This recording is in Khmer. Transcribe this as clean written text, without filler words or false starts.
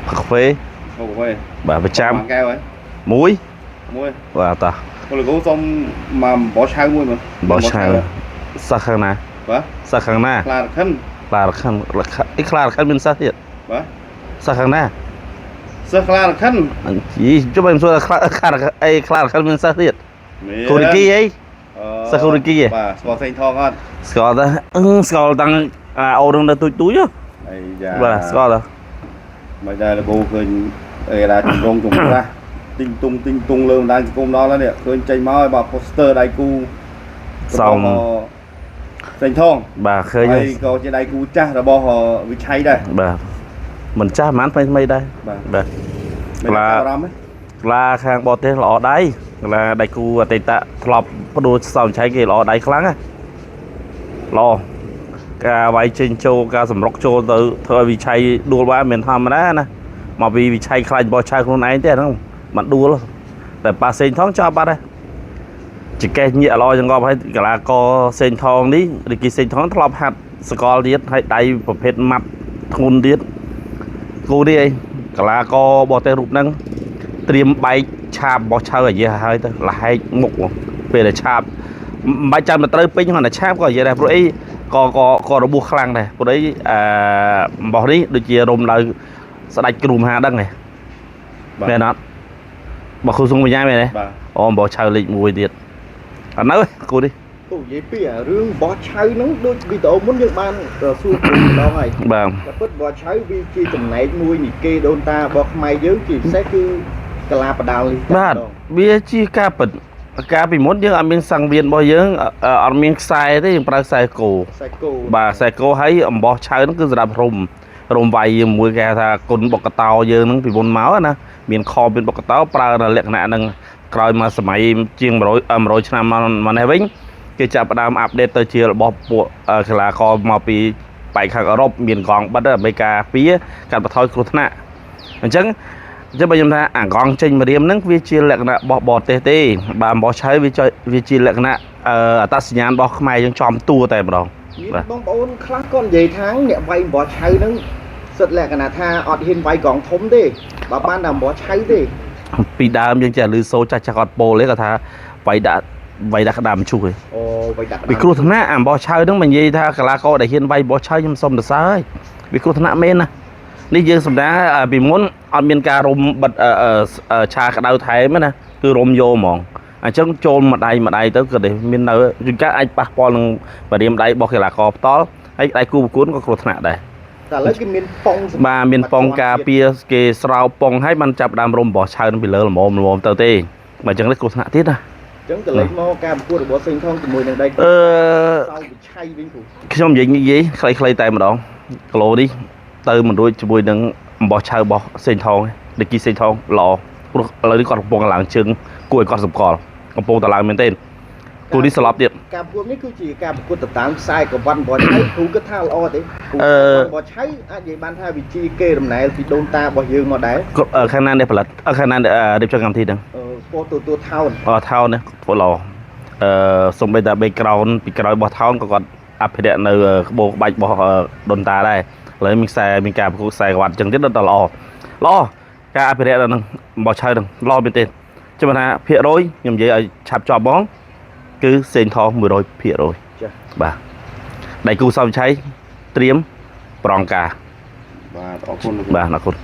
cà phê bà phải chăm muối và ta bỏ sao sa khang na là khăn bên sát thiệt sa khang na chỉ cho bạn说khăn bên sát thiệt Kuriki ấy sa Kuriki ấy score đó score tăng ô đừng túi túi á và score đó bây giờ là cô khơi là trồng ra tinh tung luôn đang cùng đó là nè khơi chạy máu bà poster đại cu xong thành thong bà khơi đây có trên đây cu cha là bo họ bị cháy đây bà mình cha mán phải mấy đây bà là khang bò tê lọ đáy là đại cu tây tạ lọp có đồ xong cháy cái lọ đáy kháng á lọ cả vài trên châu cả sầm róc châu từ thời bị cháy đua ba miền tham đó nè mà vì bị cháy khai bò cháy con ấy thế không bạn đua luônแต่ปลาเซนท้องชอบปลาได้chỉ cái nhẹ lo cho ngon hay cả là co sen thong đi để cái sen thong thọp hạt score điết hay tayประเภทมัดทุนđiết cô đi cả là co bò tê rụp nâng tiêm bay chạp bò chơi ở dưới hơi thôi là hai mục về để chạp bay chạp là tới pin hoặc là chạp có gì đây rồi có đồ buộc khăn này của đấy bỏ đi được chia rôm lại sẽ đánh cái rùm hà đăng này về nó bỏ khu xuống với nhau này ôm bỏ chơi lịch mùi điết anh nói cô đi cô vậy bây giờ rương bỏ chơi nó đôi bị tổ muốn được ban rồi xuôi đó này vâng bớt bỏ chơi vì chi chừng này nuôi nhị kê đôn ta bỏ mày dưới chỉ sẽ cứ cà đào điបាទវាជាការពីមុនយើងអត់មានសង្វៀនរបស់យើងអត់មានខ្សែទេយើងប្រើខ្សែគោបាទខ្សែគោហើយអំបោះឆៅហ្នឹងគឺសម្រាប់រុំវាយជាមួយគេថាគុណបុកតោយើងហ្នឹងពីមុនមកណាមានខមានបុកតោប្រើនៅលក្ខណៈហ្នឹងក្រោយមកសម័យជាង100ឆ្នាំមកនេះវិញគេចាប់ផ្ដើមអាប់ដេតទៅជារបស់ពួកកីឡាករមកពីបែកខាងអឺរ៉ុបមានកងបិទអាមេរិកាពីកាត់បន្ថយគ្រោះថ្នាក់អញ្ចឹងបើខ្ញុំថាអាកងចេញមករៀមហ្នឹងវាជាលក្ខណៈបោះទេបើអំបោះឆៅវាជាលក្ខណៈអត្តសញ្ញាណរបស់ខ្មែរយើងចំតួតែម្ដងបាទបងប្អូនខ្លះគាត់និយាយថាអ្នកវាយអំបោះឆៅហ្នឹងសិតលក្ខណៈថាអត់ហ៊ានវាយកងធំទេបើបានតែអំបោះឆៅទេពីដើមយើងចេះឮសូចាស់អត់ពោលទេគាត់ថាវាយដាក់ក្តាមឈូសឯងអូវាយដាក់ពីគ្រោះថ្នាក់អំបោះឆៅហ្នឹងមិននិយាយថាកីឡាករដែលហ៊ានវាយអំបោះឆៅខ្ញុំសុំសរសើរហើយវាគ្រោះថ្នាក់មែនណានេះយើងសម្ដៅពីមុនអត់មានការរុំបិទឆាក្តៅថែមណាគឺរុំយកហ្មងអញ្ចឹងចូលម្ដាយទៅក៏មាននៅជួនកាលអាចប៉ះពាល់នឹងបរិយាដៃរបស់កីឡាករផ្ទាល់ហើយដៃគូប្រកួតក៏គ្រោះថ្នាក់ដែរតែឥឡូវគេមានប៉ុងបាទមានប៉ុងការពារគេស្រោបប៉ុងហើយបានចាប់ដើមរុំរបស់ឆៅពីលើល្មមទៅទេបើអញ្ចឹងនេះគ្រោះថ្នាក់ទៀតណាអញ្ចឹងក៏លេចមកការប្រកួតរបស់សេងថងជាមួយនឹងដៃសៅវិឆ័យវិញគ្រូខ្ញុំនិយាយខ្លីៗតែម្ដងគីឡូនេះទៅមិនរួចជាមួយនឹងអំបោះឆៅរបស់សេងថងដេគីសេងថងល្អព្រោះឥឡូវនេះគាត់កំពុងឡើងជើងគួរឲ្យគាត់សម្គាល់កំពុងតែឡើងមែនទេគូនេះស្លាប់ទៀតការប្រកួតនេះគឺជាការប្រកួតទៅតាមខ្សែក្រវ៉ាត់អំបោះឆៅគ្រូគិតថាល្អទេអំបោះឆៅអាចនិយាយបានថាវិជាគេរំណែលពីដូនតារបស់យើងមកដែរខាងណានេះផលិតខាងណារៀបចំកម្មវិធីហ្នឹងស្ពតទូថោនថោននេះធ្វើល្អសំបីតែ background ពីក្រោយរបស់ថោនក៏គាត់អភិរក្សនៅក្បូរក្បាច់របស់ដូនតាដែរឥឡូវមានការប្រកួតខ្សែក្រវ៉ាត់ចឹងទៀតដល់ល្អការអភិរក្សហ្នឹងអំបោះឆៅហ្នឹងល្អមែនទេចាំថាភាគរយខ្ញុំនិយាយឲ្យឆាប់ចប់ហ្មងគឺសេងថង 100% ចា៎បាទដៃគូសោមឆៃត្រៀមប្រងការបាទអរគុណបាទអរគុណ